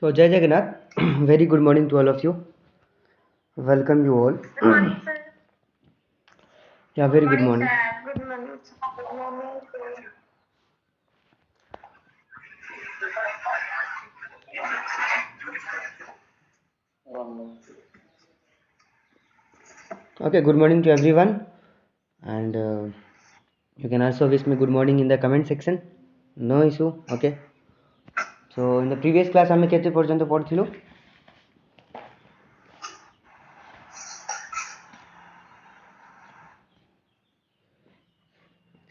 So Jai Jagannath, very good morning to all of you. Welcome you all. Good morning, sir. Yeah, very good morning. Sir. Good morning. Good morning, sir. Okay, good morning to everyone, and you can also wish me good morning in the comment section. No issue. Okay. So in the previous class ଆମେ କେତେ ପର୍ଯ୍ୟନ୍ତ ପଢିଥିଲୁ?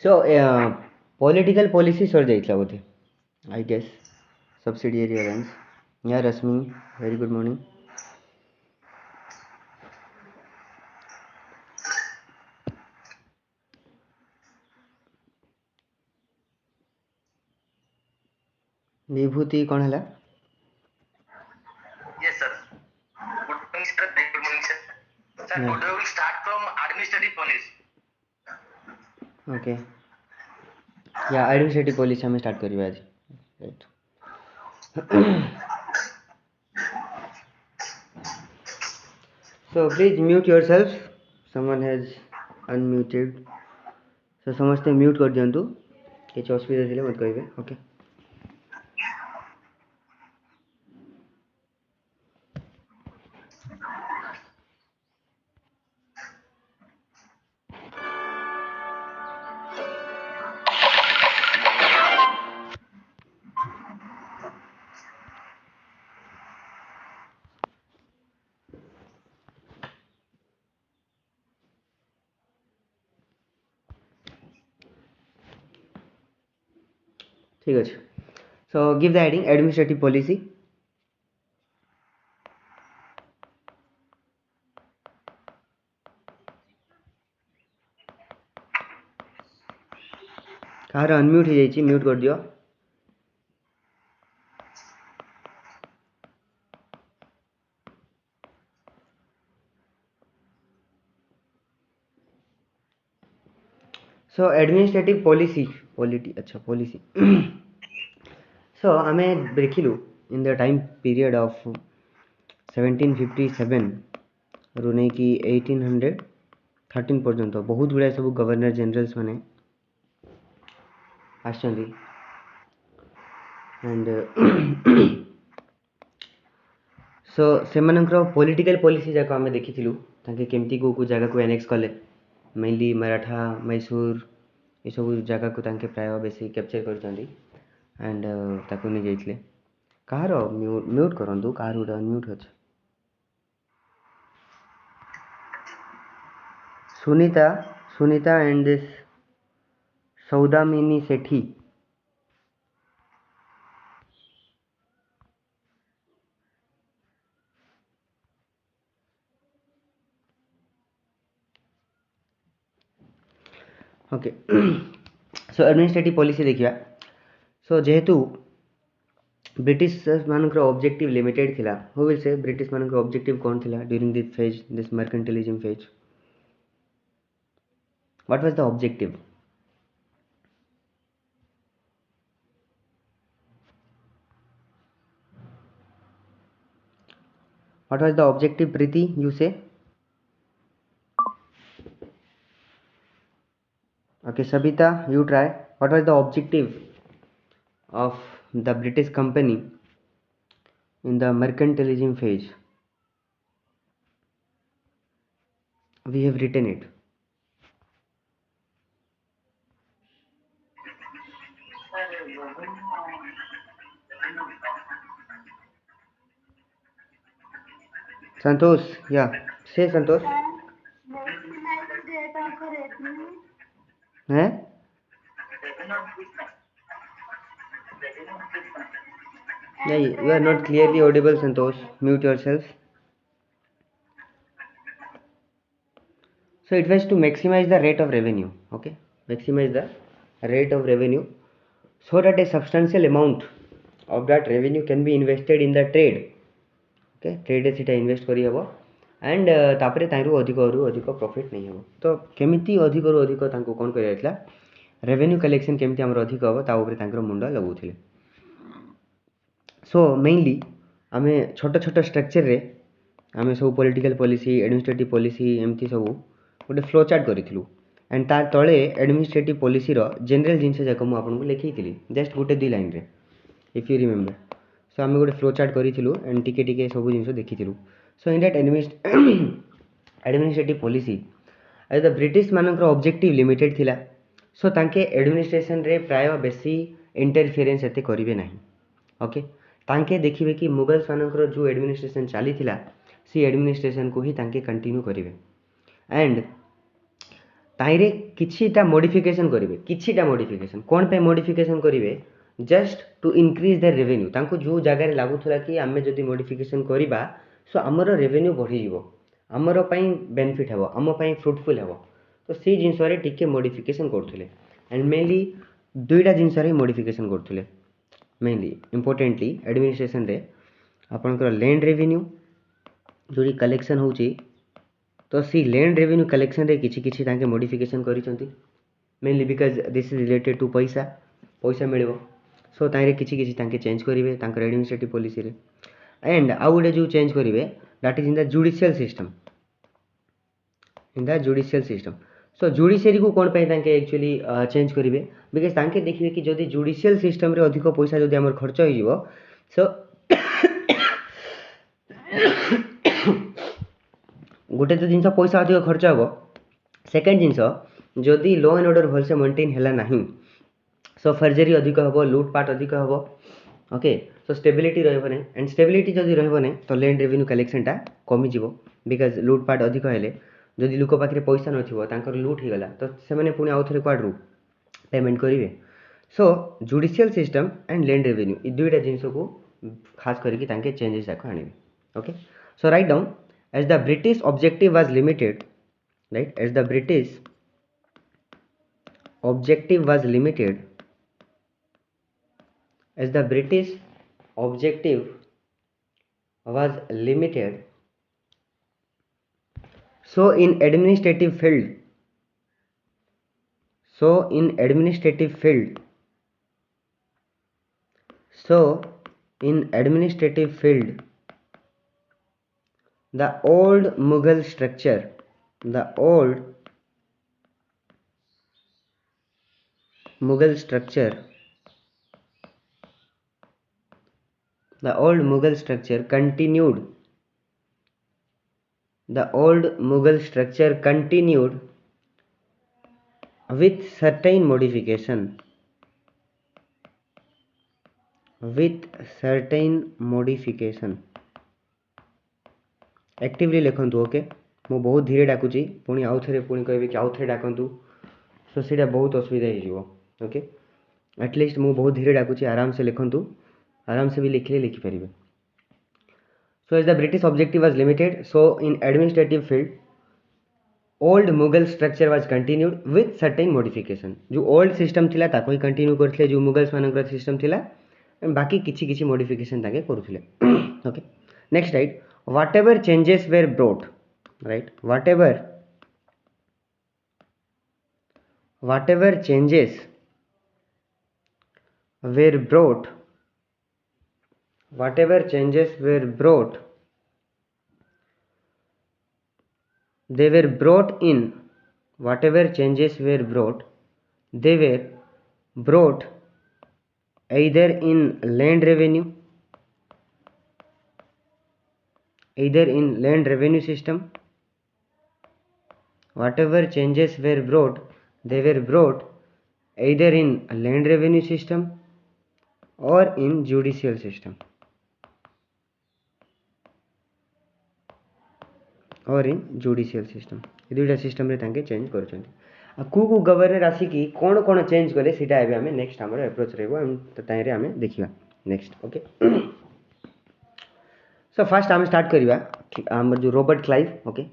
So political policy ସରି ଯାଇଥିଲା ବୋଧେ, I guess. Subsidiary events. Yeah, Rasmi, very good morning. विभूति कौन है? Yes, sir. Good morning, sir. Good morning, sir. Sir, Yeah. today we will start from administrative police. Okay. Yeah, administrative policy हमें start करिए आज. Right. So please mute yourselves. Someone has unmuted. So समझते mute कर दियंतु. କିଛି ଅସୁବିଧା ଥିଲେ ମତେ କହିବେ. Okay. ठीक ଅଛି. So give the heading administrative policy. କାହାର ଅନମ୍ୟୁଟ୍ ହେଇଯାଇଛି ମ୍ୟୁଟ୍ କରିଦିଅ. So administrative policy अच्छा policy. So ଆମେ ଦେଖିଲୁ in the time period of 1757 ରୁ ନେଇକି 1813 ପର୍ଯ୍ୟନ୍ତ ବହୁତ ଗୁଡ଼ାଏ ସବୁ ଗଭର୍ଣ୍ଣର ଜେନେରାଲ୍ସ ମାନେ ଆସିଛନ୍ତି. and so ସେମାନଙ୍କର ପଲିଟିକାଲ ପଲିସି ଯାକ ଆମେ ଦେଖିଥିଲୁ. ତାଙ୍କେ କେମିତି କେଉଁ କେଉଁ ଜାଗାକୁ ଆନେକ୍ସ କଲେ, ମେନଲି ମରାଠା, ମୈସୁର ଏସବୁ ଜାଗାକୁ ତାଙ୍କେ ପ୍ରାୟ ବେଶୀ କ୍ୟାପଚର କରିଛନ୍ତି ଆଣ୍ଡ ତାକୁ ନେଇଯାଇଥିଲେ. କାହାର ମ୍ୟୁଟ୍ କରନ୍ତୁ, କାହାର ଗୋଟେ ଅନମ୍ୟୁଟ୍ ଅଛି. ସୁନିତା and this ସୌଦାମିନୀ ସେଠି. ओके. सो एडमिनिस्ट्रेटिव पॉलिसी देखिया. सो जेहेतु ब्रिटिश मानकर ऑब्जेक्टिव लिमिटेड थिला, हु विल से ब्रिटिश मानकर ऑब्जेक्टिव कौन थिला during this phase, this mercantilism phase? What was the objective? What was the objective, Preeti? You say? Okay, Sabita, you try. What was the objective of the British company in the mercantilism phase? We have written it. Santosh, yeah. Say Santosh. Eh? Yeah, you are not clearly audible, Santosh. Mute yourself. So it was to maximize the rate of revenue. Okay, maximize the rate of revenue so that a substantial amount of that revenue can be invested in the trade. Okay, trade सीटा invest करी हबो and तापरे ताइरु अधिक profit नहीं हबो. तो केमिति अधिक तांको कोन करि आइतला, रेवेन्यू कलेक्शन केमिति हमर अधिक हबो ता ऊपर तांकर मुंडा लगौथिले. सो मेनली आमे छोट छोट स्ट्रक्चर रे आमे सब पॉलिटिकल पॉलिसी एडमिनिस्ट्रेटिव पॉलिसी एमती सब गोटे फ्लो चार्ट करूँ एंड तार तले एडमिनिस्ट्रेटिव पॉलिसी रो जनरल जिनस जाक मुझे आपको लिखी जस्ट गोटे 2 लाइन रे इफ यू रिमेम्बर सो आम गोटे फ्लो चार्ट करूँ एंड टिके टिके सब जिन देखी so in that administrative policy as the British मानकर ऑब्जेक्टिव लिमिटेड थिला सो तांके एडमिनिस्ट्रेशन रे प्राय बेसी इंटरफेरेंस एते करिवे नाही ओके तांके देखिए कि मुगल्स मानकर जो एडमिनिस्ट्रेशन चली सी एडमिनिस्ट्रेशन को ही तांके कंटिन्यू करेंगे एंड ताइरे किछिटा मॉडिफिकेशन करेंगे किछिटा मॉडिफिकेशन कौन पे मॉडिफिकेशन करेंगे just to increase the revenue तांको जो जगह लगुला कि आम जदि मॉडिफिकेशन करवा सो आमर रेवेन्यू बढ़ी आमर बेनिफिट हम आम फ्रुटफुल हम तो सी जिनस टिके मॉडिफिकेशन करते एंड मेनली दुईटा जिनस मॉडिफिकेशन करते मेनली इम्पोर्टेंटली एडमिनिस्ट्रेशन रे आपनकर लैंड रेवेन्यू जो कलेक्शन होची तो सी लैंड रेवेन्यू कलेक्शन रे किछि किछि तांके मॉडिफिकेशन करिसंती mainly because this is related to पैसा पैसा मिलबो सो ताइरे किछि किछि तांके चेंज करिवे तांकर एडमिनिस्ट्रेटिव पॉलिसी रे एंड आउ गोटे जो चेंज करिवे that is in the judicial system so judiciary को कौन पे तांके एक्चुअली चेंज करिवे बिकॉज तांके देखिवे कि जदि जुडिशियल सिस्टम रे अधिक पैसा जदि हमर खर्च हो जिवो सो गोटे तो जिनस पैसा अधिक खर्च हम सेकेंड जिनस जदि लॉ एंड ऑर्डर भलसे मेंटेन हैला नहीं सो फर्जरी अधिक हम लुटपाट अधिक हम ओके सो स्टेबिलिटी रहबने एंड स्टेबिलिटी जदि रहबने तो लैंड रेवेन्यू कलेक्शनटा कमी जिवो बिकॉज लुटपाट अधिक हेले जदि लोक पाखे पैसा नथिबो तांकर लुट हिगला तो सेमाने पुणी आउ थरे क्वाड्रू पेमेंट करेंगे so judicial system and land revenue ये दुईटा जिनस को खास करके तांके चेंजेस जाक आनिबे okay so write down as the British objective was limited right as the British objective was limited as the British objective was limited so in administrative field so in administrative field so in administrative field the old Mughal structure the old Mughal structure the old Mughal structure continued the old Mughal structure continued with certain modification actively लिखंतु okay मु बहुत धीरे डाकुची पुणी आउ थे पुणी कहबी कि आउ थे डाकंतु सो सीटा बहुत असुविधा हो ओके एटलिस्ट मु बहुत धीरे डाकुची आराम से लिखंतु आराम से भी लिखले लिखिपारे so as the British objective was limited so in administrative field old Mughal structure was continued with certain modification जो ओल्ड सिस्टम थिला ताको ही कंटिन्यू करथिले जो मुगल्स मानकर सिस्टम थिला बाकी किछि किछि मॉडिफिकेशन ताके करूथिले okay next right whatever changes were brought right whatever changes were brought whatever changes were brought they were brought in whatever changes were brought they were brought either in land revenue system whatever changes were brought they were brought either in land revenue system or in judicial system ये दुईटा system रे तांके change करछन्ती को governor आसिकी कोन कोन change करे सीटा एबे हमें next हमर approach रहबो हम ताइरे हमें देखिबा नेक्स्ट ओके सो फर्स्ट आम स्टार्ट करिबा हमर जो Robert Clive okay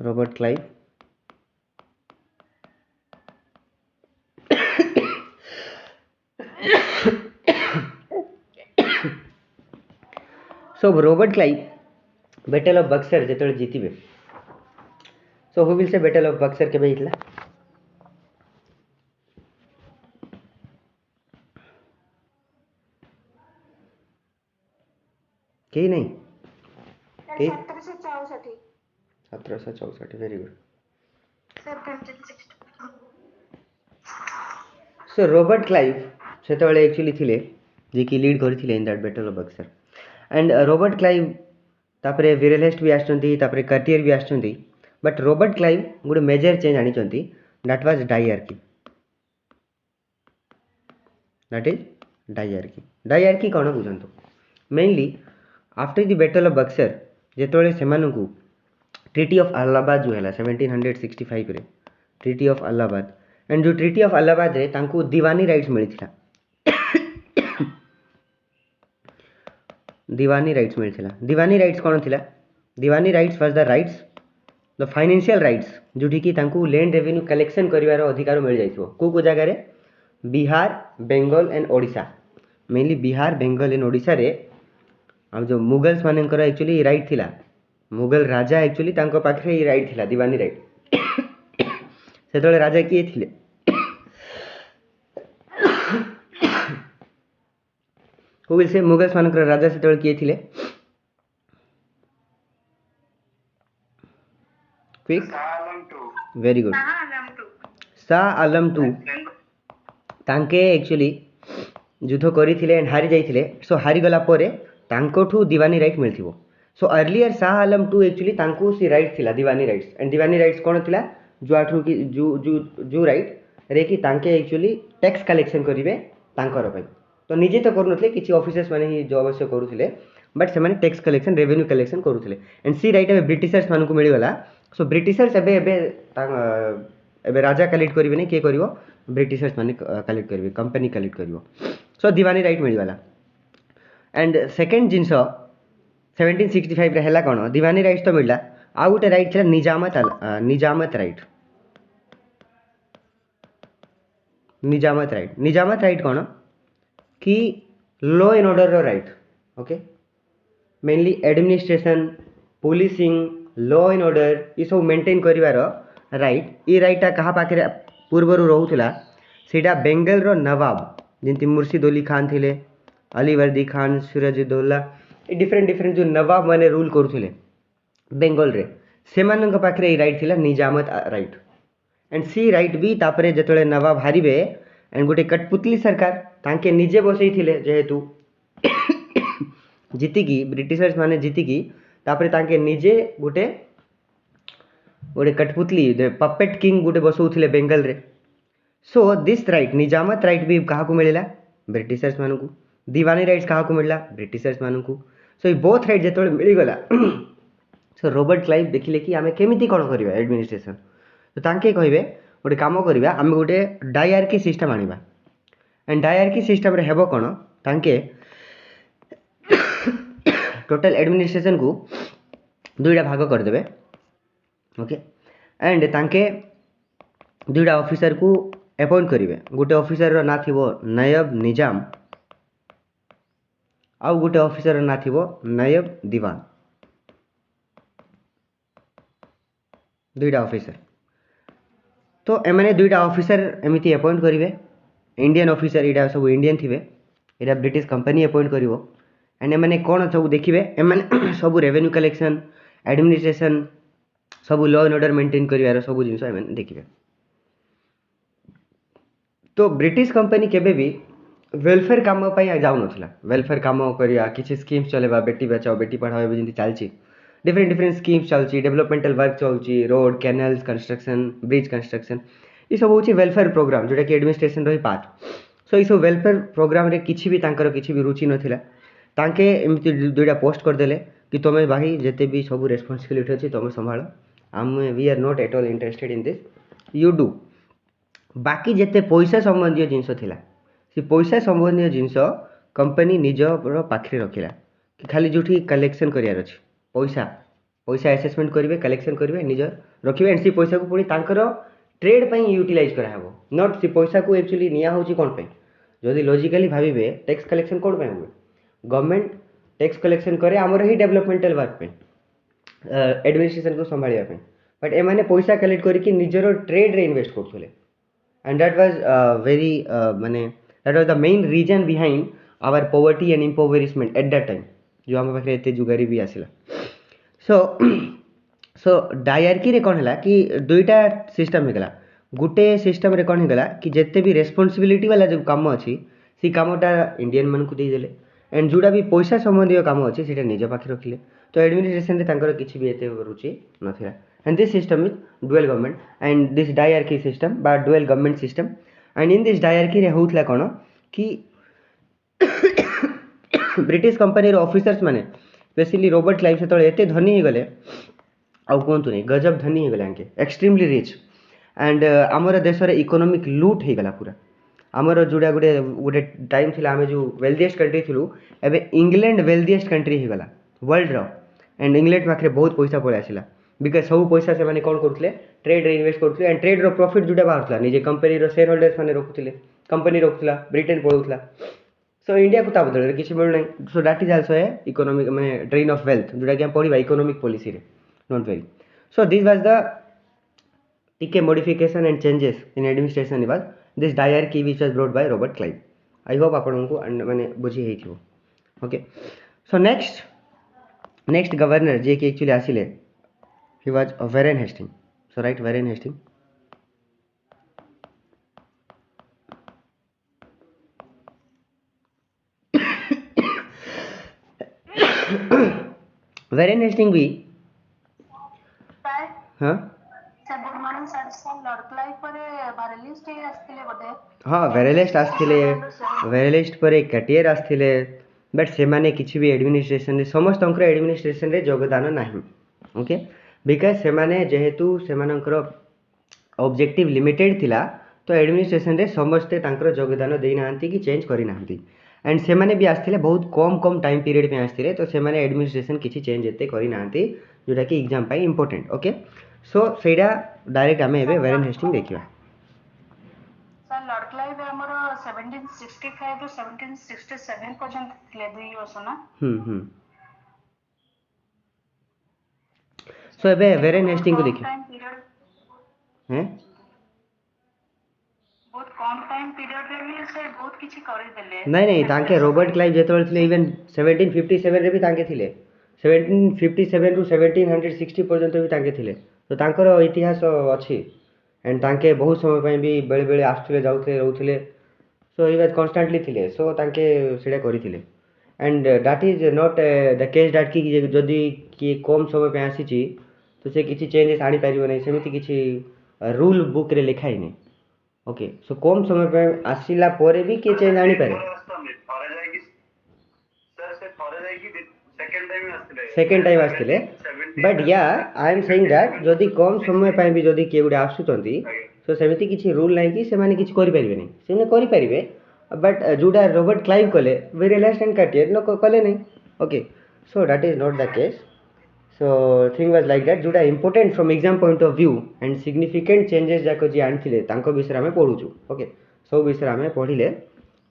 Robert Clive so Robert Clive battle of Buxar जेतले जीतिबे so who will say battle of Buxar केबे हितला कहीं नहीं कहीं 1764 1764 very good sir 1560 so Robert Clive सेतबेले एक्चुअली थिले जे कि लीड करथिले in that battle of Buxar and Robert Clive तापरे विरलेस्ट भी आछंती तापरे कर्टियर भी आछंती बट रॉबर्ट क्लाइव गोटे मेजर चेंज आनिचंती that was dyarchy that is dyarchy कौन बुझंतु mainly after the battle of Buxar जेतबेले सेमानकु ट्रीटी ऑफ अलाहाबाद जो है 1765 रे ट्रीटी ऑफ अलाहाबाद एंड जो ट्रीटी ऑफ अलाहाबाद रे तांकू दीवानी राइट्स मिलथिला दीवानी राइट्स कौन थिला diwani rights was the rights the financial rights जोठी कि तांकू लैंड रेवेन्यू कलेक्शन करिवार अधिकार मिल जाइछो को जगह रे Bihar Bengal and Odisha mainly Bihar Bengal and Odisha रे अब जो मुगल्स मानकर एक्चुअली राइट थिला मुगल राजा एक्चुअली तांको पाखरे ये राइट थिला दीवानी राइट सेतले राजा किए थिले हु विल से मुगल्स मानकर राजा सेतले किए थिले quick very good Shah Alam two तांके एक्चुअली युद्ध करिथिले एंड हारि जाइथिले सो हारि गला परे तांकोठू दीवानी राइट मिलथिबो so earlier Shah Alam two actually तांको सी राइट थिला diwani rights and diwani rights कोन थिला जो आठू की जो राइट रे कि तांके एक्चुअली टैक्स कलेक्शन करिवे तांकर पय तो निजे तो करूनथले किछि ऑफिसर्स माने ही जो अवश्य करूथिले बट से माने टैक्स कलेक्शन रेवेन्यू कलेक्शन करूथिले एंड सी राइट एबे ब्रिटिशर्स मानकु को मिली गला सो ब्रिटिशर्स एबे एबे एबे राजा कलेक्ट करिवे नै के करिवो ब्रिटिशर्स माने कलेक्ट करिवे कंपनी कलेक्ट करिवो सो दीवानी राइट मिली गला एंड सेकंड जिंस 1765 रे हला कोन दीवानी राइट्स तो मिलला आ गुटे राइट छला निजामत राइट कोन कि लॉ एंड ऑर्डर रो right okay mainly administration policing law and order ये सब मेंटेन करिवार राइट ये राइटा कहा पाखे पूर्वरु रहउथिला सेटा बेंगल रो नवाब जेंति मुर्शिद अली खान थिले अलीवर्दी खान सिराजुद्दौला ये डिफरेंट जो नवाब माने रूल करुथिले बेंगल रे सेमानक पाखरे ये राइट थिला निजामत राइट एंड सी राइट भी तापरे जतले नवाब हारिबे एंड गोटे कठपुतली सरकार तांके निजे बसई थिले जेहेतु जीतिकी ब्रिटिशर्स माने जीतिकी तापरे तांके निजे गोटे कठपुतली पपेट किंग गोटे बसौथिले बेंगल रे so this right Nizamat right भी कहा को मिलला ब्रिटिशर्स मानकू दीवानी राइट्स कहा को मिलला ब्रिटिशर्स मानकू सो ये बोथ राइट जेतोले मिली गला सो रॉबर्ट क्लाइव देखिले कि आमे केमिति कोन करबा एडमिनिस्ट्रेशन तो तांके कहबे गोटे काम करबा आमे गोटे डायरकी सिस्टम आनिबा एंड डायरकी सिस्टम रे हेबो कोन तांके टोटल एडमिनिस्ट्रेशन को दुईटा भाग कर देबे ओके एंड तांके दुईटा ऑफिसर को अपॉइंट करिवे गोटे ऑफिसर रो ना थिबो नायब निजाम आउ गोटे ऑफिसर रो ना थिबो नायब दीवान दुईटा ऑफिसर तो एमाने दुईटा ऑफिसर एमिति अपॉइंट करिवे इंडियन ऑफिसर इडा सब इंडियन थिबे इडा ब्रिटिश कंपनी अपॉइंट करिवो एंड एमाने कोन सब देखिबे एमाने सब रेवेन्यू कलेक्शन एडमिनिस्ट्रेशन सब लॉ एंड ऑर्डर मेंटेन करिवार सब जिंस एमाने देखिबे तो ब्रिटिश कंपनी केबे भी वेलफेयर काम पई जाउ नथिला वेलफेयर काम करिया किछि स्कीम्स चलेबा बेटी बचाओ बेटी पढ़ाओ एबे जिंति चालची डिफरेंट स्कीम्स चलची डेवलपमेंटल वर्क चलची road canals construction bridge construction ये सब होची वेलफेयर प्रोग्राम जोटा कि एडमिनिस्ट्रेशन रही पार्ट सो ये सब वेलफेयर प्रोग्राम रे किछि भी तांकर किछि भी रुचि नथिला तांके एमति दुईटा पोस्ट कर देले कि तमे भाई जेते भी सब रेस्पोंसिबिलिटी अछि तमे संभाळो आम we are not at all interested in this you do बाकी जेते पैसा संबंधी जिनस थिला से पैसा संबंधी जिनस कंपनी निज पाखरे रखिला कि खाली जोठी कलेक्शन करियार अछि पैसा असेसमेंट करिवे कलेक्शन करिवे निज रखिवे एंड से पैसा को पुणी तांकर ट्रेड पई यूटिलाइज करा हबो नॉट से पैसा को एक्चुअली निया होची कोन पई जदि लॉजिकली भाबिबे टैक्स कलेक्शन कोन पई होबे गवर्नमेंट टैक्स कलेक्शन करे हमर ही डेवलपमेंटल वर्क पे एडमिनिस्ट्रेशन को संभालिया पे बट एमाने पैसा कलेक्ट करिकि निजरो ट्रेड रे इन्वेस्ट करथुले एंड दैट वाज माने that was the main reason behind our poverty and impoverishment at that time जो आम पाखे एत जुगारी भी आसला सो सो डायरकी रे कौन है कि दुईटा सिस्टम होगा गोटे सिस्टम रे कौन होगा कि जिते भी रेस्पॉन्सिबिलिटी वाला जो काम अच्छी से कामटा इंडियन मान को देदेले एंड जोड़ा भी पैसा संबंधी काम अच्छे से निज पाखे रखिले तो एडमिनिस्ट्रेशन रे तांकर किसी भी एते रुचि नथिला and this system is dual government and this dyarchy system बा dual government system and in this dyarchy रे होउतला कोन कि ब्रिटिश कंपनी रो ऑफिसर्स माने स्पेशली रॉबर्ट क्लाइव से तळे एते धनी हो गले आउ कहतु नहीं गजब धनी हो गले आंके एक्सट्रीमली रिच एंड आमर देश रे इकोनॉमिक लूट हो गला पूरा आमर जोड़ा गोटे गोटे टाइम थिला आमे जो वेल्दिएस्ट कंट्री थिलु एबे इंग्लैंड वेल्दिएस्ट कंट्री हो गला वर्ल्ड रो एंड इंग्लैंड पाखे बहुत पैसा पळे आसिला बिकज सब पैसा से माने कोन करथले ट्रेड रे इन्वेस्ट करथले एंड ट्रेड रो प्रॉफिट जोटा बाहरथला निजे कंपनी रो शेयर होल्डर्स माने रखुथले कंपनी रखुथला ब्रिटेन पळुथला सो इंडिया को ता बदल किछि मिल नै so that is also a economic माने ड्रेन ऑफ वेल्थ जोटा कि हम पढिबा इकोनॉमिक पॉलिसी रे not very so this was the टिके modification and changes in administration was this dyarchy which was brought by Robert Clive I hope आपन को माने बुझी हेथिबो ओके सो नेक्स्ट गवर्नर जे कि एक्चुअली आसिले he was Warren Hasting so right Warren Hasting Warren Hasting भी हाँ हाँ वेरेलिस्ट पर कैटियर आसथिले बट से माने किछि भी एडमिनिस्ट्रेशन रे समस्त एडमिनिस्ट्रेशन रे योगदान नाही ओके बिकज से माने जेहेतु से मानकर ऑब्जेक्टिव लिमिटेड थिला तो एडमिनिस्ट्रेशन रे समस्ते तांकर योगदान देई नांती कि चेंज करि नांती एंड से माने भी आसथिले बहुत कम टाइम पीरियड पे आसथिले तो से माने एडमिनिस्ट्रेशन किछि चेंज एते करि नांती जोटा कि एग्जाम पाई इंपोर्टेंट ओके सो सेडा डायरेक्ट आमे एबे वेरेन हेस्टिंग देखिबा सर लॉर्ड क्लाइव हमर 1765 रो 1767 पर्यंत थिले 2 वर्ष ना सो एबे वेरेन हेस्टिंग को देखियो हैं बहुत कम टाइम पीरियड रे भी से बहुत किछि करि देले नहीं तांके रॉबर्ट क्लाइव जेतबेल थिले इवन 1757 रे भी तांके थिले 1757 रु 1760 पर्यंत भी तांके थिले तो तांकर इतिहास अछि एंड तांके बहुत समय पे भी बेले बेले आसुले जाउथे रहउथिले सो ही वाज कांस्टेंटली थिले सो तांके सेडा करिथिले and that is not the case that कि जदी कि कम समय पे आसीची तो से किछि चेंजेस आनी पारिबो नै सेमिति किछि रूल बुक रे लिखाइ नै ओके सो कम समय पे आसीला परे भी के चेंज आनी पारे सेकेंड टाइम आसथिले बट या आई एम सेइंग दैट जदी कम समय पे भी जदी के गुडे आसुचंती सो सेमिति किछि रूल नै कि से माने किछि करि परिबे नै सेने करि परिबे बट जोडा रॉबर्ट क्लाइव कले वेरी लास्ट एंड कैटियर न कले नै okay so that is not the case so thing was like that जोडा important from exam point of view and significant changes जाको जे आनथिले तांको विषय हमें पढुछु ओके सब विषय हमें पढिले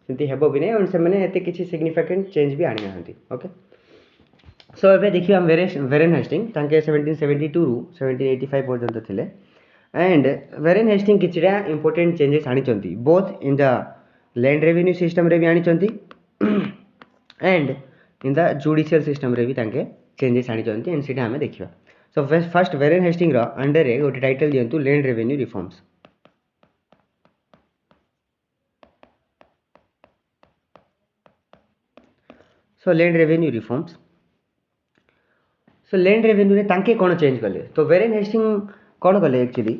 सेंति हेबो भी नै और से माने एते किछि सिग्निफिकेंट चेंज भी आनि नाहंती ओके सो एबे देखियो हम वेरेन हेस्टिंग तांके 1772 रु 1785 पर्यंत थिले एंड वेरेन हेस्टिंग किछिरा इंपोर्टेंट चेंजेस आनी चंती both in the land revenue system रे भी आनी चंती and in the judicial system रे भी तांके चेंजेस आनी चंती एंड सेटा हमें देखिबा सो फर्स्ट वेरेन हेस्टिंग रो अंडर रे गोटे टाइटल दियंतु land revenue reforms so land revenue reforms so land revenue रे तांके कोन चेंज कले तो वेरेन हेस्टिंग कोन कले एक्चुअली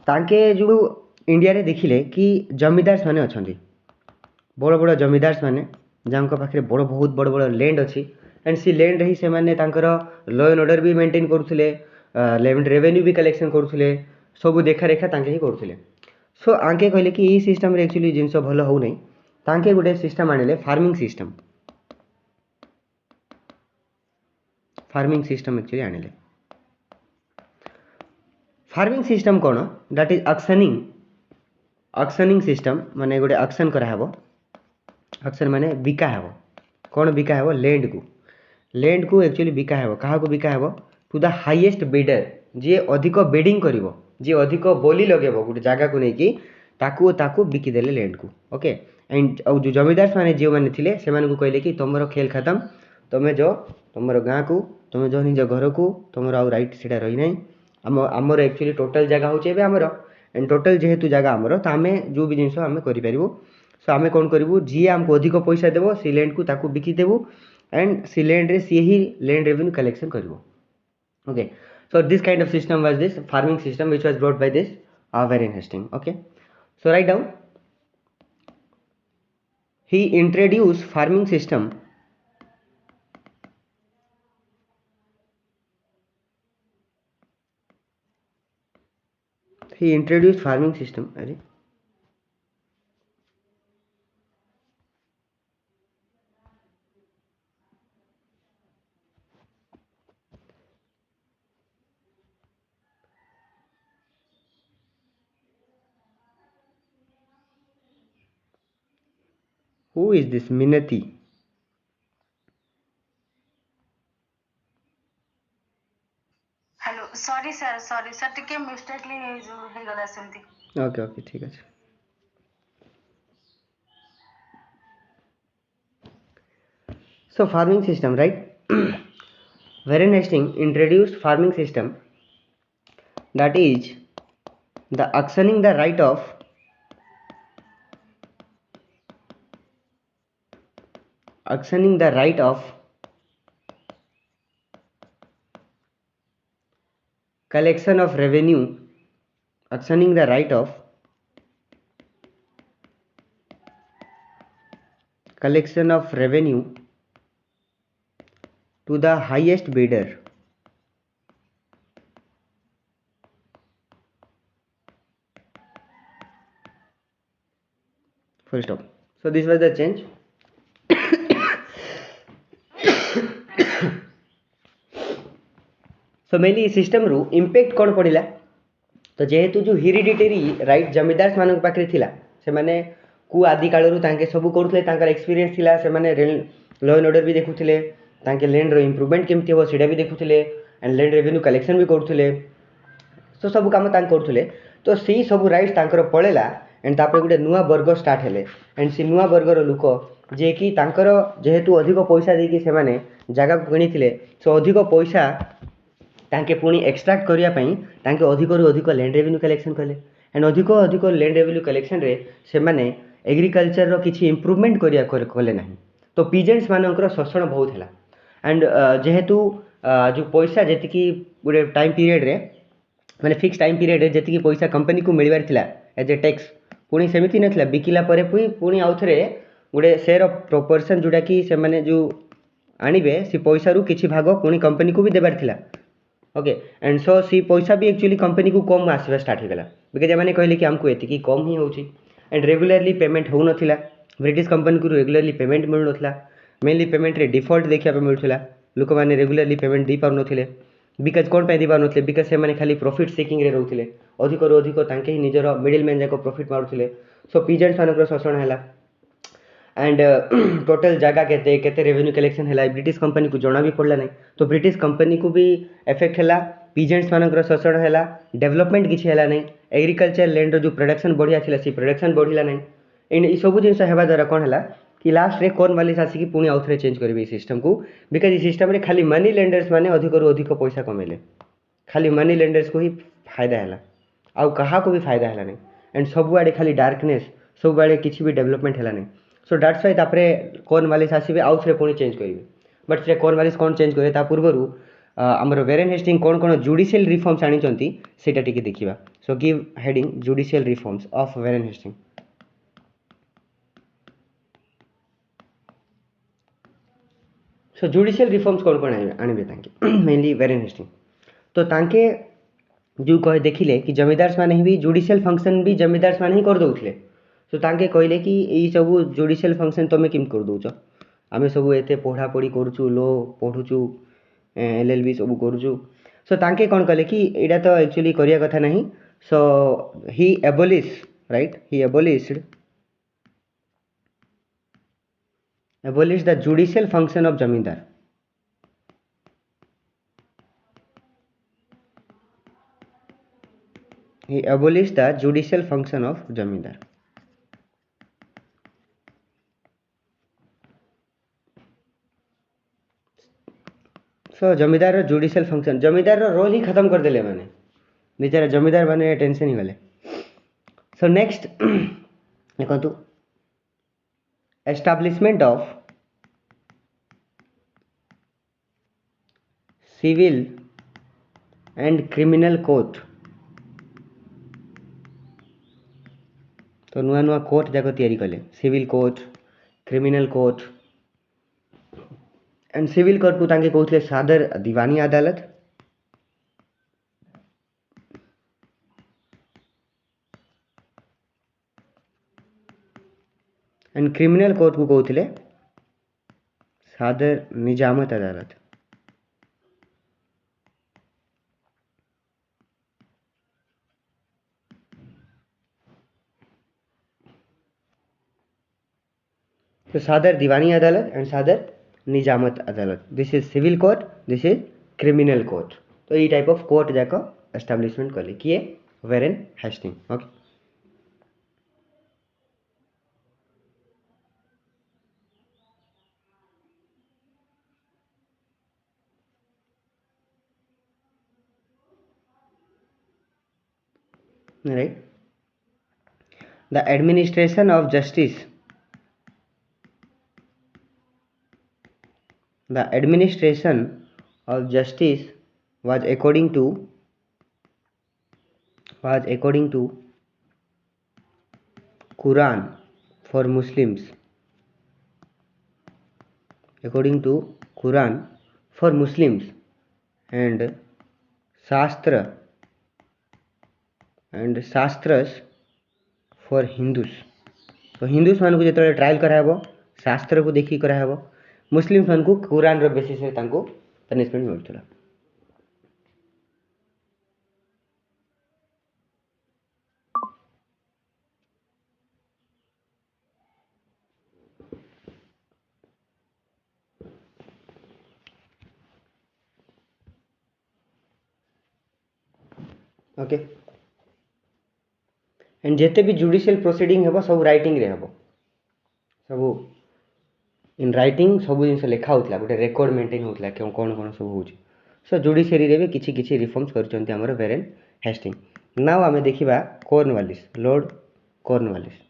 तांके जो इंडिया रे देखिले कि जमीदार्स माने अछंती बड़ बड़ जमीदार्स माने जांको पाखरे बहुत बड़ लैंड अछि एंड सी लैंड रे ही से माने तांकर लॉ एंड ऑर्डर भी मेंटेन करूथिले लैंड रेवेन्यू भी कलेक्शन करूथिले सब देखा रेखा तांके ही करूथिले सो आंके कहले कि ई सिस्टम रे एक्चुअली जिंस भलो हो नै तांके गुटे सिस्टम आनिले फार्मिंग सिस्टम एक्चुअली आनिले फार्मिंग सिस्टम कोन दैट इज ऑक्शनिंग सिस्टम माने गोटे ऑक्शन करा हबो ऑक्शन माने बिका हबो कोन बिका हबो लैंड को एक्चुअली बिका हबो कहा को बिका हबो टू द हाईएस्ट बिडर जे अधिक बिडिंग करिवो जे अधिक बोली लगेबो गोटे जागा को नै कि ताकू बिकी देले लैंड को ओके एंड जो जमीदार माने जे माने थिले से माने को कहले कि तमरो खेल खत्म तुम जो तुम गाँ को तुम जो निज घर को तुम आउ रईट से रही ना आमर एक्चुअली टोटल जगह हूँ आमर एंड टोटल जेहेतु जगह आमर तो आम जो भी जिन आम करूँ सो आम कौन करूँ जी आमको अधिक पैसा देव सी लैंड को ताकू बिकिदेवु एंड सी लैंड रे सी ही लैंड रेवेन्यू कलेक्शन कर okay so this kind of system was this farming system which was brought by this Warren Hastings. Okay, so write down he introduced farming system अरे who is this Minati? Hello sorry sir टिके mistakenly जो हे गला सेमती okay okay ठीक है so farming system right Warren Hastings introduced farming system that is the auctioning the right of collection of revenue auctioning the right of collection of revenue to the highest bidder full stop so this was the change so mainly system रू impact कौन पड़िला तो जेहेतु जो hereditary right zamindar मान पाखे थिला से माने कु आदि कालरू तांके सब करुले तांकर एक्सपीरियंस थिला से माने लॉ एंड ऑर्डर भी देखुथिले तांके लैंड रो इंप्रूवमेंट केमती हो सेडा भी देखुथिले एंड लैंड रेवेन्यू कलेक्शन भी करुथिले सो सब काम तांके करुथिले तो सी सब राइट्स तांकर पळेला एंड तापर गुटे नुवा वर्ग स्टार्ट हेले एंड सी नुवा वर्गर लोक जे कि तांकर जेहेतु अधिक पैसा देकी से माने जगह को किनिथिले सो अधिक पैसा तांके पुणी एक्सट्राक्ट करिया पई तांके अधिक रु अधिक लैंड रेवेन्यू कलेक्शन कले एंड अधिक लैंड रेवेन्यू कलेक्शन रे से माने एग्रीकल्चर रो किछि इंप्रूवमेंट करिया कले नाही तो पीजेंट्स मानकर शोषण बहुत हैला एंड जेहेतु जो पैसा जेतिकी गुटे टाइम पीरियड रे माने फिक्स टाइम पीरियड रे जेतिकी पैसा कंपनी को मिलबार थिला एज ए टैक्स पुणी सेमिति नथिला बिकिला परे पुणी आउथरे गुटे शेयर ऑफ प्रोपोर्शन जोटा कि से माने जो आनिबे सी पैसा रु किछि भाग पुणी कंपनी को भी देबार थिला ओके एंड सो सी पैसा भी एक्चुअली कंपनी को कम आसवा स्टार्ट हो गला बिकज एमाने कहले कि हमको एतिकी कम ही होची एंड रेगुलरली पेमेंट हो नथिला ब्रिटिश कंपनी को रेगुलरली पेमेंट मिल नथिला मेनली पेमेंट रे डिफॉल्ट देखिया पे मिलथिला लोक माने रेगुलरली पेमेंट दी पार नथिले बिकज कोन पे दी पार नथिले बिकज से माने खाली प्रॉफिट सेकिंग रे रहउथिले अधिक रु अधिक तांके ही निजर मिडिल मैन जाको प्रॉफिट मारुथिले सो पीजेंट्स मानकर शोषण हैला एंड टोटल जगह केते केते रेवेन्यू कलेक्शन हैला ब्रिटिश कंपनी को जना भी पड़ला नहीं तो ब्रिटिश कंपनी को भी इफेक्ट हैला पीजेंट्स मानकर शोषण हैला डेवलपमेंट किछि हैला नहीं एग्रीकल्चर लैंड रो जो प्रोडक्शन बढ़िया थिला सी प्रोडक्शन बढ़िला नहीं एंड ई सब जिनस हेबा द्वारा कोन हैला कि लास्ट रे कॉर्नवालिस आसी कि पुणी आउथरे चेंज करबे सिस्टम को बिकज ई सिस्टम रे खाली मनी लेंडर्स माने अधिक रु अधिक पैसा कमेले खाली मनी लेंडर्स को ही फायदा हैला आउ कहा को भी फायदा हैला नहीं एंड सब आड़े खाली डार्कनेस सब आड़े किछि भी डेवलपमेंट हैला नहीं सो दैट्स व्हाई तापरे कॉर्नवालिस आसीबे आउथरे पुणी चेंज करिवे बट से कॉर्नवालिस कोन चेंज करे ता पूर्वरु हमर वेरेन हेस्टिंग कोन कोन जुडिशियल रिफॉर्म्स आनी चंती सेटा टिके देखिबा so give heading judicial reforms of Warren Hasting so judicial reforms कोन कोन आनिबे तांके मेनली वेरेन हेस्टिंग तो तांके जो कहे देखिले कि जमीदार्स माने भी जुडिशियल फंक्शन भी जमीदार्स माने ही कर दउथले तो तांके कहले कि एई सब जुडिशियल फंक्शन तमे किम कर दउछ आमे सब एते पढ़ा पढ़ी करूछु लो पढ़ुछु एलएलबी सब करूछु सो तांके कोन कहले कि एडा तो एक्चुअली करिया कथा नहीं so he abolish right he abolished the judicial function of zamindar he abolished the judicial function of jamindar so zamindar judicial function zamindar role ही खत्म कर देले माने बेचारा जमीदार माने टेंशन ही गले सो नेक्स्ट देखो establishment of civil and criminal court तो नुआ नुआ कोर्ट जाक तैयारी कले civil court criminal court and civil court को तांके कहते सादर दीवानी अदालत एंड क्रिमिनल कोर्ट को कहते सादर निजामत अदालत तो सादर दीवानी अदालत and Sadar Nizamat Adalat this is civil court this is criminal court तो ये टाइप ऑफ कोर्ट जाक एस्टाब्लिशमेंट कले किए Warren Hasting okay right the administration of justice the administration of justice was according to Quran for Muslims according to Quran for Muslims and shastras for Hindus तो Hindus मान को जो trial कराब शास्त्र को देखिए कराब मुस्लिम्स मान को कुरान रो बेसिस रे तांको पनिशमेंट मिलुला ओके एंड जेते भी जुडिशियल प्रोसीडिंग हेबो सब राइटिंग रे हेबो सब इन राइटिंग सब जिन लिखा होता गोटे रेकर्ड मेंटेन होता कौन कौन सब हो सो जुडिशियरी रे भी किछि रिफॉर्म्स करचंती हमर वेरेन हेस्टिंग नाउ आमे देखिबा कॉर्नवालिस लॉर्ड कॉर्नवालिस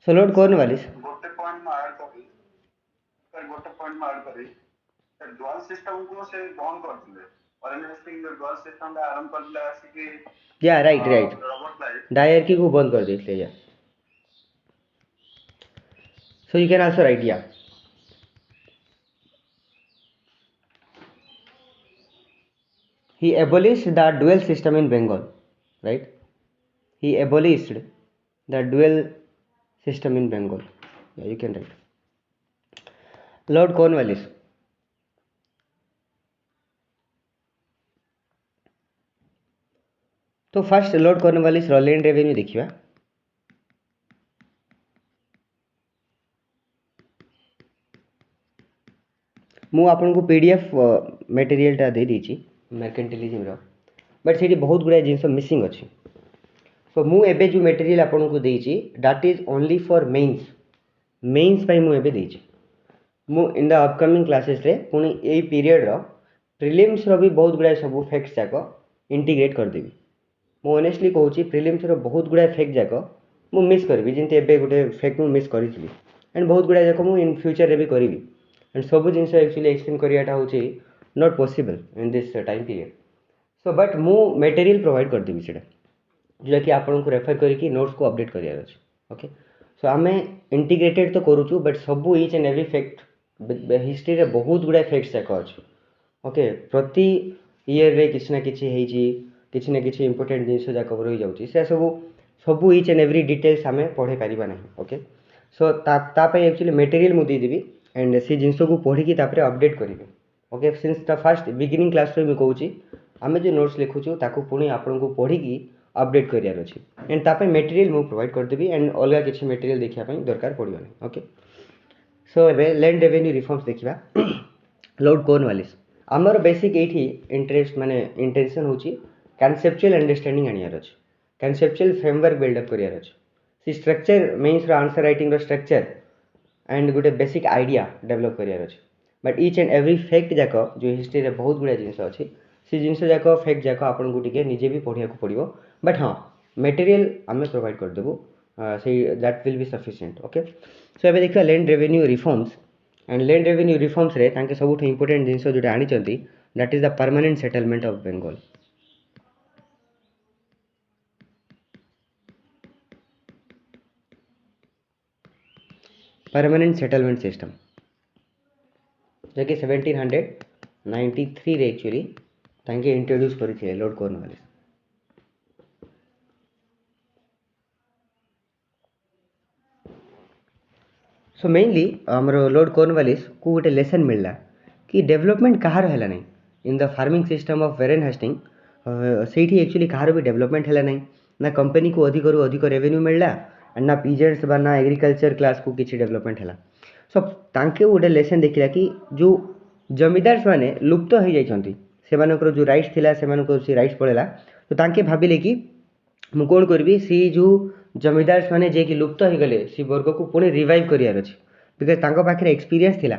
सो लॉर्ड कॉर्नवालिस गोटे पॉइंट में ऐड करी सर गोटे पॉइंट में ऐड करी सर ड्युअल सिस्टम को से बंद कर दिले और इन्वेस्टिंग द ड्युअल सिस्टम का आरंभ कर दिला आसी कि या राइट डायर की को बंद कर देले या so you can also right या he abolished the dual system in Bengal right he abolished the dual system in Bengal yeah you can write Lord Cornwallis तो फर्स्ट लॉर्ड कॉर्नवालिस रो land revenue देखिबा मु आपन को PDF material टा दे दीची mercantilism row but सेठी बहुत गुडा जिंस missing अछि सो मु एबे जो मटेरियल आपन को देची that is only for mains पई मु एबे देची मु इन द अपकमिंग क्लासेस रे पुनी ए पीरियड रो प्रीलिम्स रो भी बहुत गुडा सब फैक्ट्स जाको इंटीग्रेट कर देबी मु ऑनेस्टली कहूची प्रीलिम्स रो बहुत गुडा फैक्ट जाको मु मिस करबी जिनते एबे गुटे फैक्ट मु मिस करितली एंड बहुत गुडा जाको मु इन फ्यूचर रे भी करबी एंड सब जिंस एक्चुअली एक्सप्लेन करियाटा होची not possible in this time period so but मु मटेरियल प्रोवाइड कर देबी सेटा जो कि आपन को रेफर करके नोट्स को अपडेट करियार अछि ओके सो आमे इंटीग्रेटेड तो करूछु बट सब each and every fact history रे बहुत गुडा फैक्ट्स जाको अछि ओके प्रति ईयर रे किछ ना किछ इंपोर्टेंट जिंस जाको रहि जाउची से सब ईच एंड एवरी डिटेल्स आमे पढे परिबा नाही ओके सो ता पे एक्चुअली मटेरियल मु दे देबी एंड से जिंस को पढी की तापरे अपडेट करिवे okay since the first beginning class रे मैं कहूची आमे जो नोट्स लिखुछु ताको पुणी आपन को पढी की अपडेट करियार अछि एंड तापे मटेरियल मु प्रोवाइड कर देबी एंड अलगा किछ मटेरियल देखिया पई दरकार पडियो नै ओके सो एबे लैंड रेवेन्यू रिफॉर्म्स देखिबा लॉर्ड कॉर्नवालिस हमर बेसिक एठी इंटरेस्ट माने इंटेंशन होची कॉन्सेप्चुअल अंडरस्टैंडिंग आनियार अछि कनसेप्चुअल फ्रेमवर्क बिल्डअप करियार अछि सी स्ट्रक्चर मेंस रो आंसर राइटिंग रो स्ट्रक्चर एंड गोटे बेसिक आइडिया डेवलप करियार अछि but each and every fact जाक जो हिस्ट्री रे बहुत गुड़ा जिनस अछि से जिनस जाक फैक्ट जाक आपन को टिके निजे भी पढ़िया को पड़िबो बट हां मटेरियल आमे प्रोवाइड कर देबो से that will be sufficient okay so एबे देखिया land revenue reforms and land revenue reforms रे तांके सबुठ इंपोर्टेंट जिनस जोटा आनी चंती that is the permanent settlement of Bengal permanent settlement system जो कि 1793 रे एक्चुअली तांके इंट्रोड्यूस करथिले लॉर्ड कॉर्नवालिस सो मेनली आमर लॉर्ड कॉर्नवालिस को गोटे लेसन मिलला कि डेवलपमेंट कहार हैला नहीं इन the farming system of Warren Hasting सेठी एक्चुअली कहार भी डेवलपमेंट हैला नहीं ना कंपनी को अधिक रेवेन्यू मिलला एंड ना पीजेंट्स बा ना एग्रीकल्चर क्लास को किसी डेवलपमेंट हैला सो तांके गोटे लेसन देखिला कि जो जमीदार्स माने लुप्त हो जाइछंती सेमानकर जो राइट्स थिला सेमानकर से राइट्स पळेला तो तांके भाबिले कि मु कोन करबी सी जो जमीदार्स माने जे कि लुप्त हो गले सी वर्ग को पुणी रिवाइव करियार अछि बिकॉज तांको पाखरे एक्सपीरियंस थिला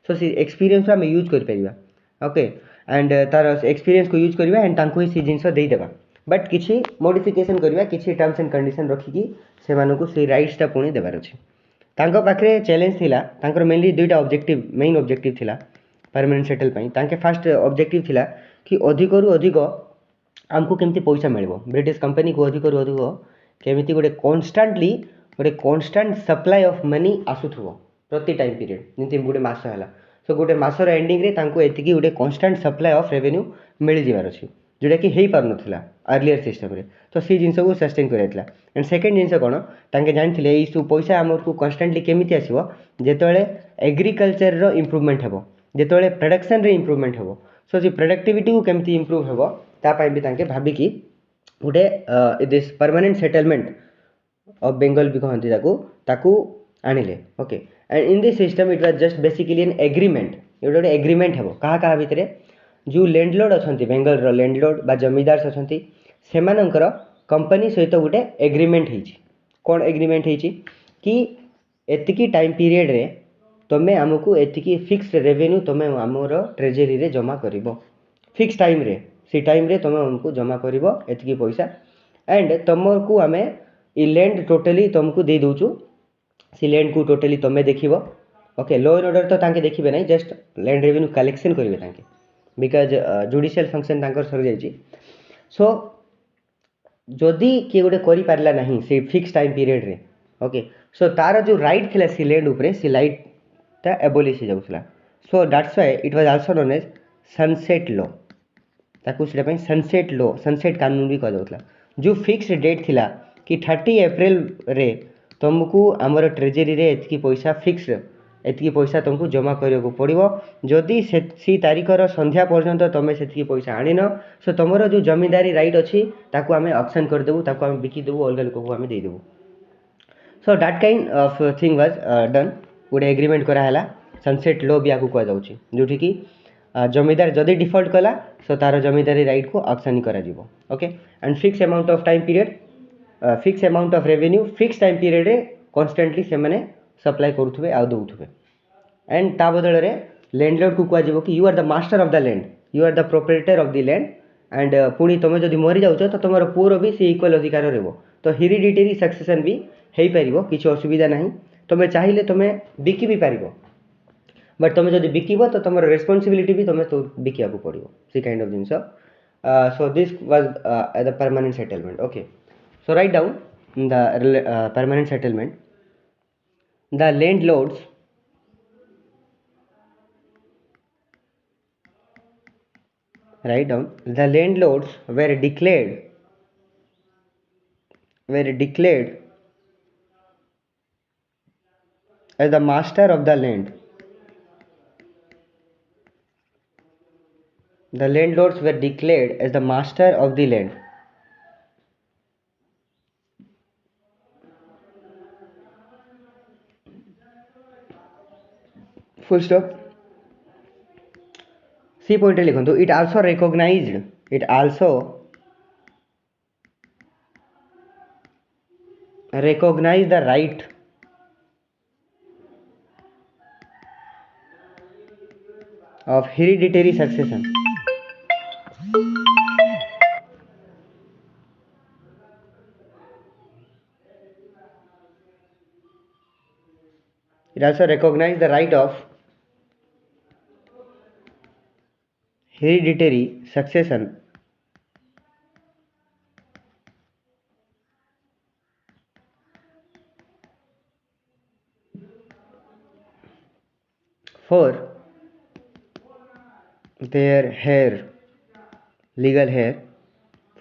सो सी एक्सपीरियंस आमे यूज कर परिबा ओके एंड तार एक्सपीरियंस को यूज करबा एंड तांको ही सी जिंस देई देबा बट किछि मॉडिफिकेशन करबा किछि टर्म्स एंड कंडीशन रखी कि सेमानको सी राइट्स ता पुणी देबार अछि तांको पाखरे चैलेंज थिला तांकर मेनली दुईटा ऑब्जेक्टिव मेन ऑब्जेक्टिव थिला परमानेंट सेटल पई तांके फर्स्ट ऑब्जेक्टिव थिला कि अधिकरु अधिक आमको केमती पैसा मिलबो ब्रिटिश कंपनी को अधिकरु अधिक केमिति गोटे कांस्टेंट सप्लाई ऑफ मनी आसुथबो प्रति टाइम पीरियड जेमति गोटे मास हैला सो गोटे मासर एंडिंग रे तांको एतिकी गोटे कांस्टेंट सप्लाई ऑफ रेवेन्यू मिल जिवार अछि जोटा कि हेई पार नथिला अर्लियर सिस्टम रे तो सी जिंस को सस्टेन करैतला एंड सेकंड जिंस कोन तांके जानथिले ई सु पैसा हमर को कांस्टेंटली केमिति आसीबो जेतोळे एग्रीकल्चर रो इंप्रूवमेंट हेबो जेतोळे प्रोडक्शन रे इंप्रूवमेंट हेबो सो जे प्रोडक्टिविटी को केमिति इंप्रूव हेबो ता पई भी तांके भाबी कि गोटे this permanent settlement of Bengal भी कहंती ताकू आनिले okay and in this system it was just basically an agreement गोटे एग्रीमेंट हेबो कहा भितरे जो लैंडलॉर्ड अछंती बेंगल रो लैंडलॉर्ड बा जमीदार अछंती सेमानंकर कंपनी सहित गोटे एग्रीमेंट हेछि कोन एग्रीमेंट हेछि कि एतिकी टाइम पीरियड रे तमे हमकु एतिकी फिक्स्ड रेवेन्यू तमे हमर ट्रेजरी रे जमा करिवो फिक्स टाइम रे सी टाइम रे तमे हमकु जमा करिवो एतिकी पैसा एंड तमको आमे ई लैंड टोटली तुमको दे दोछु सी लैंड को टोटली तमे देखिवो ओके लॉ एंड ऑर्डर तो तांके देखिबे नै जस्ट लैंड रेवेन्यू कलेक्शन करिवे तांके बिकॉज जुडिशियल फंक्शन तांकर सर जायछि सो जदि के गोटे करि पारला नाही से फिक्स टाइम पीरियड रे ओके सो तार जो राइट थिला सी लैंड ऊपर सी लाइट ता एबोलिश हो जाउथला so that's why it was also known as sunset law ताकू सेटा पई सनसेट लॉ सनसेट कानून भी कह जाउथला जो फिक्स्ड डेट थिला कि 30 अप्रैल रे तुमको आमर ट्रेजरी रे एतकी पैसा फिक्स्ड एतकी पैसा तुमको जमा करियो को पड़िबो जदि सी तारीखर संध्या पर्यंत तमे सेतकी पैसा आनिन सो तमरो जो जमींदारी राइट अछि ताकू आमे ऑप्शन कर देबू ताकू आमे बिकी देबू अलग लोक को आमे दे देबू so that kind of thing was done गोटे एग्रीमेंट करा हला सनसेट लॉ भी आगु कह जाउछि जोठी कि जमींदार जदि डिफॉल्ट कला सो तार जमींदारी राइट को ऑप्शन करा जिवो okay and fix amount of time period fix amount of revenue fix time period रे कांस्टेंटली से माने सप्लाई करूथबे आ दउथबे एंड ता बदल रे लैंडलॉर्ड को कह जिवो कि you are the master of the land you are the proprietor of the land and पुणी तुम जदि मरी जाउछ तो तुमर पुअर भी से इक्वल अधिकार रहबो तो हेरिडिटरी सक्सेशन भी हेई परिबो किछ असुविधा नाही तुम चाहिए तुम बिकी भी पारिबो बट तुम जदि बिकिबो तो तुमर रेस्पोंसिबिलिटी भी तुम तो बिकिया को पड़िबो सी काइंड ऑफ जिंस so this was the permanent settlement okay so write down the permanent settlement the landlords write down the landlords were declared as the master of the land the landlords were declared as the master of the land full stop सी point लिखंतु it also recognized recognize the right of hereditary succession. It also recognizes the right of hereditary succession for their hair, legal hair,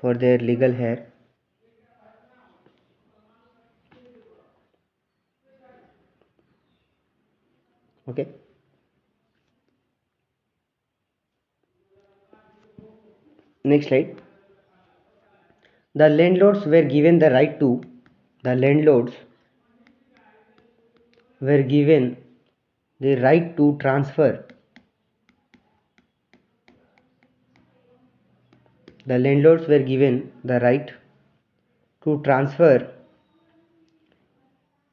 for their legal hair. Okay. Next slide. The landlords were given the right to, the landlords were given the right to transfer, the landlords were given the right to transfer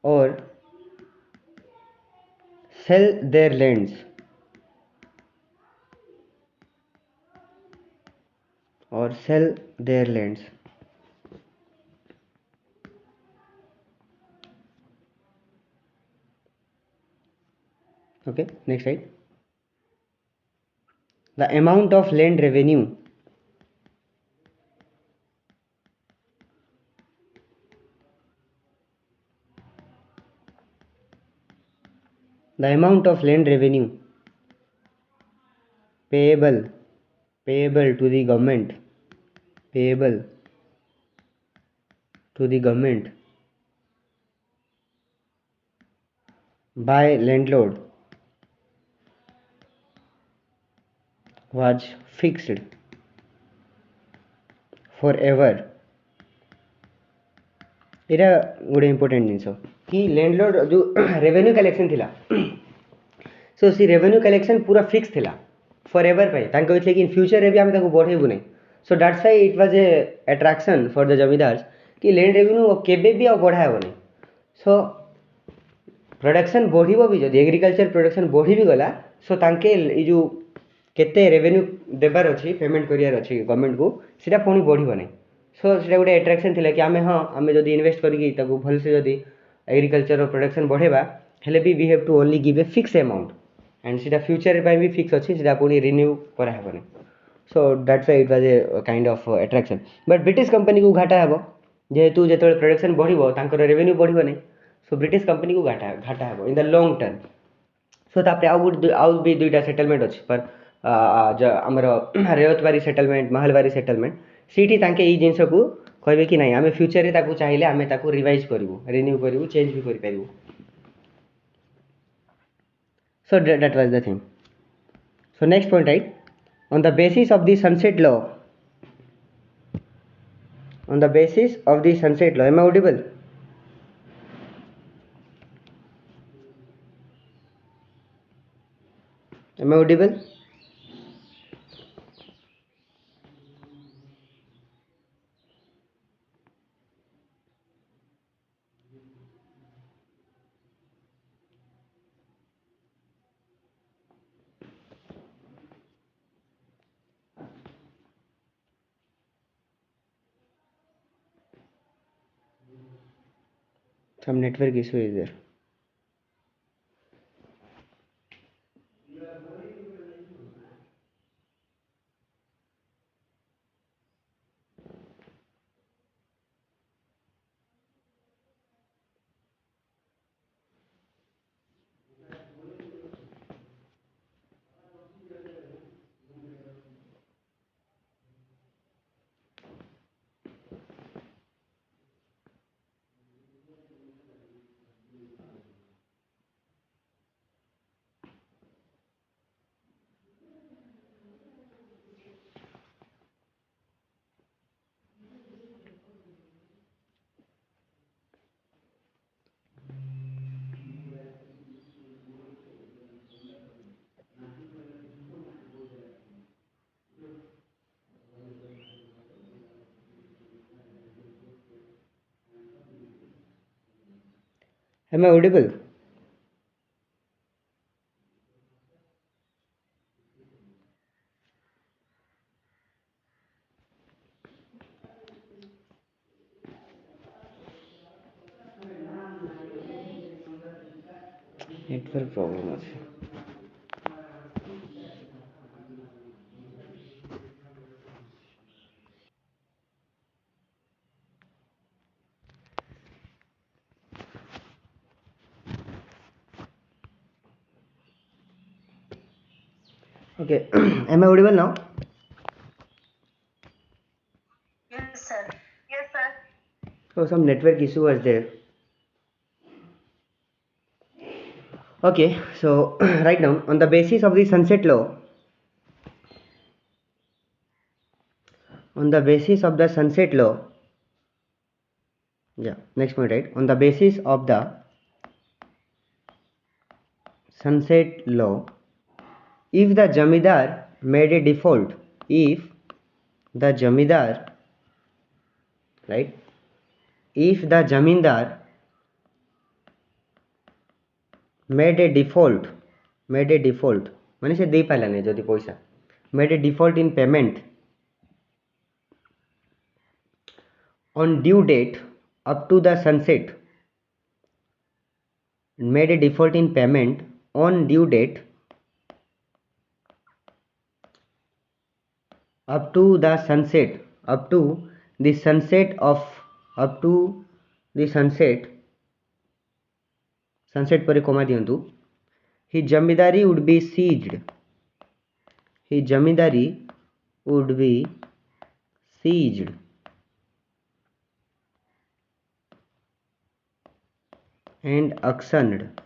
or sell their lands, or sell their lands. Okay, next slide. The amount of land revenue the amount of land revenue payable to the government, payable to the government by landlord was fixed forever. ଏଇଟା ଗୋଟେ important ଜିନିଷ କି ଲ୍ୟାଣ୍ଡଲର୍ଡ ଯେଉଁ revenue collection ଥିଲା show ସେ revenue collection ପୁରା fix ଥିଲା for ever ପାଇଁ ତାଙ୍କ କହିଥିଲେ କି ଇନ୍ ଫ୍ୟୁଚର୍ରେ ବି ଆମେ ତାକୁ ବଢ଼େଇବୁ ନାହିଁ so that's why it was a attraction for the zamindars କି ଲ୍ୟାଣ୍ଡ ରେଭେନ୍ୟୁ କେବେ ବି ଆଉ ବଢ଼ା ହେବ ନାହିଁ ସୋ ପ୍ରଡକ୍ସନ୍ ବଢ଼ିବ ବି ଯଦି ଏଗ୍ରିକଲଚର ପ୍ରଡକ୍ସନ୍ ବଢ଼ି ବି ଗଲା ସୋ ତାଙ୍କେ ଏଇ ଯେଉଁ କେତେ ରେଭେନ୍ୟୁ ଦେବାର ଅଛି ପେମେଣ୍ଟ କରିବାର ଅଛି ଗଭର୍ଣ୍ଣମେଣ୍ଟକୁ ସେଇଟା ପୁଣି ବଢ଼ିବ ନାହିଁ ସୋ ସେଇଟା ଗୋଟେ ଆଟ୍ରାକ୍ସନ୍ ଥିଲା କି ଆମେ ହଁ ଆମେ ଯଦି ଇନଭେଷ୍ଟ କରିକି ତାକୁ ଭଲସେ ଯଦି ଏଗ୍ରିକଲଚର ପ୍ରଡକ୍ସନ୍ ବଢ଼େଇବା ହେଲେ ବି we have to only give a fix amount and सीधा फ्यूचर ପାଇଁ ବି ଫିକ୍ସ ଅଛି ସେଇଟା ପୁଣି ରିନ୍ୟୁ କରାହେବନି so that's why it was a kind of attraction but British କମ୍ପାନୀକୁ ଘାଟା ହେବ ଯେହେତୁ ଯେତେବେଳେ ପ୍ରଡକ୍ସନ୍ ବଢ଼ିବ ତାଙ୍କର ରେଭେନ୍ୟୁ ବଢ଼ିବ ନାହିଁ ସୋ ବ୍ରିଟିଶ କମ୍ପାନୀକୁ ଘାଟା ହେବ in the long term so ତାପରେ ଆଉ ବି ଦୁଇଟା ସେଟଲମେଣ୍ଟ ଅଛି पर ଆମର ରେୱତବାରୀ ସେଟଲମେଣ୍ଟ ମହଲବାରୀ ସେଟଲମେଣ୍ଟ ସେଇଠି ତାଙ୍କେ ଏଇ ଜିନିଷକୁ କହିବେ କି ନାହିଁ ଆମେ ଫ୍ୟୁଚରରେ ତାକୁ ଚାହିଁଲେ ଆମେ ତାକୁ ରିଭାଇଜ୍ କରିବୁ ରିନ୍ୟୁ କରିବୁ ଚେଞ୍ଜ ବି କରିପାରିବୁ so that was the thing so next point right on the basis of the sunset law on the basis of the sunset law am I audible am I audible some network issue is there Am I audible? Network problem আছে. Okay. Am I audible now? Yes, sir. Yes, sir. So some network issue was there. Okay, so right now on the basis of the sunset law, on the basis of the sunset law, yeah, next point, right? On the basis of the sunset law, if the jamidar made a default, if the jamidar, right, if the jamindar made a default, ମାନେ ସେ ଦେଇ ପାରିଲାନି ଯଦି ପଇସା, made a default in payment on due date up to the sunset, made a default in payment on due date up to the sunset, up to the sunset of, up to the sunset, sunset ପରେ କମା ଦିଅନ୍ତୁ, his jamidari would be seized, his jamidari would be seized and auctioned,